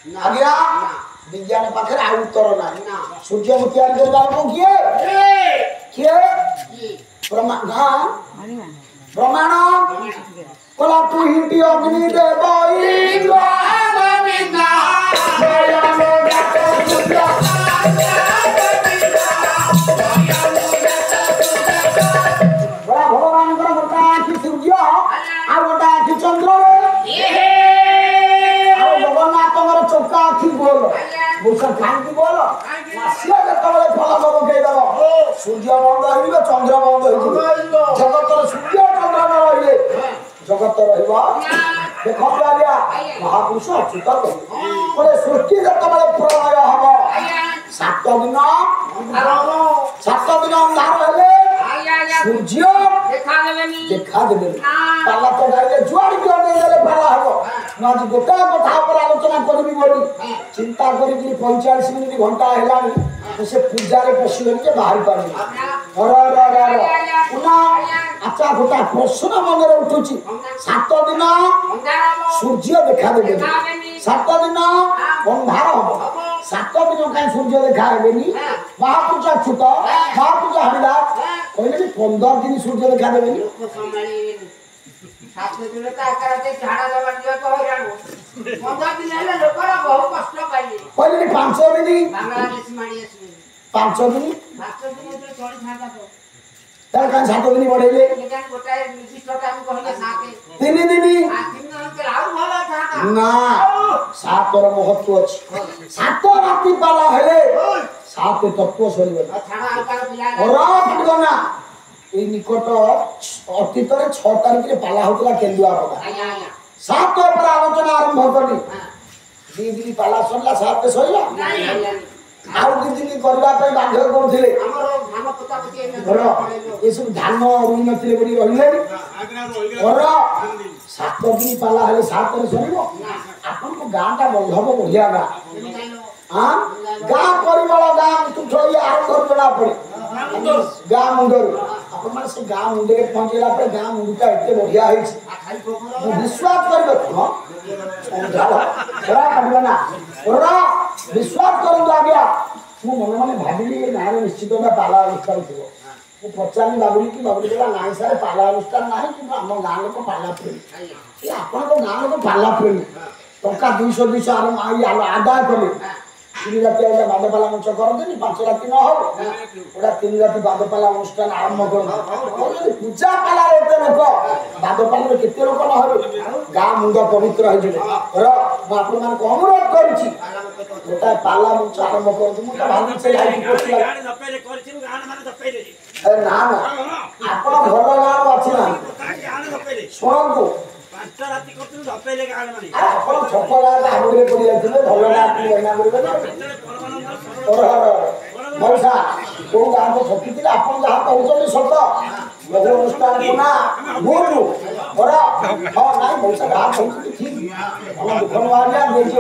आज्ञा विज्ञान पाखे आ उत्तर ना सूर्य को तैयार करला को किए प्रमाण प्रमाण कला तू हिंटी अग्नि देव इंद्र गोविंदा जयलो गातो सूर्य बड़ा भगवान को गोटा आखि सूर्य आ गोटा आखि चंद्र चौका आखि बोल मुसा कांति बोल नासिया जतबले फल दब के दब सूर्य बंद होइबे चंद्र बंद होइबे जगतर सूर्य चंद्र न रहिले जगत रहइबा देखो आज्ञा महापुरुष अच्युत बोले सृष्टि जतबले प्रलय हबो 7 दिन अंधार हेले सूर्य देखा देबे पाला तो गाइले जुआड़ी के नहीं देले पाला हबो आज गोटा कथा पर आलोचना करबी बोली चिंता करी 45 मिनिट घंटा हेलानी तो से पूजा रे पसिबे के बाहर पानी पुना अच्छा गोटा प्रश्न मन रे उठुची 7 दिन सूर्य देखा देबे 7 दिन अंधार हबो 7 दिन काई सूर्य देखा हेबेनी महापूजा छुट महापूजा हरिदास कहले 15 दिन सूर्य देखा देबेनी 7 दिन का आकारते झाड़ा दबा दिया तो हरानो 15 दिन हेले लोकरा बहुत कष्ट पाइले कहले 5 दिन बांग्लादेश माडी आसी 5 दिन तो छोड़ी थाका तो तार कान 7 दिन बढ़ेले लेकिन गोटाए निर्दिष्ट टाइम कहले 7 3 दिन 3 दिन के आउ भला थाका ना 7 ର महत्व अछि 7 राति पाला हेले 7 तत्व सरिबे छाड़ा आकार पिला और फटगना ए निकट अतीत रे 6 तारिख रे पाला होतला केंदुआ पका 7 पर आलोचना आरंभ करनी 2 दिन पाला सरला 7 सइला आउ 2 दिन करबा पे बाध्य करथिले हमरो धान पता पति ए सब धान रुई नथिले बडी रहिले और 7 दिन पाला हेले 7 रे सरिबो आपन को गांटा बंधब बढ़िया गा हां गां परिमल गां तुठोई आरंभ करना पड़े गां मुंडर अपन माने से गां मुंडे के पहुंचेला पे गां मुंडा एते बढ़िया है विश्वास करबे हां समझाला बड़ा करबना ओरा विश्वास करू आज्ञा मु मन मन भाबिली नारे निश्चित ना पाला अनुष्ठान थियो मु पचानी बाबुली की बाबुली बोला नाई सारे पाला अनुष्ठान नाही कि हम गां को पाला प्रेमी ये अपन को गां को पाला प्रेमी टका 200 आरम आई आदाय करे 3 राति आइला बादपाला मंच करदेनी 5 राति न हो ओडा 3 राति बादपाला अनुष्ठान आरंभ कर पूजा पाला एते लोक बादपाला रे केते लोक न हो गां मुंड पवित्र हो जिले र म आपन मान को अनुरोध करूची गोटा पाला मंच आरंभ कर मु त भाबी से लाइक पोस्ट गान दपेले करछि गान माने दपेले अरे ना ना आपन भलो गान अछि ना गान दपेले सुनंतु 5 राति करछु दपेले गान माने आपन छपला आबुरे पड़ी जाथिले भलो गान लेना करबे मौसा को गान को छपी दिला आपन जहा कहउछनी सत लघु अनुष्ठान को ना बोलू और हां नहीं मौसा गान कहउछनी ठीक हम दुखन वाला जे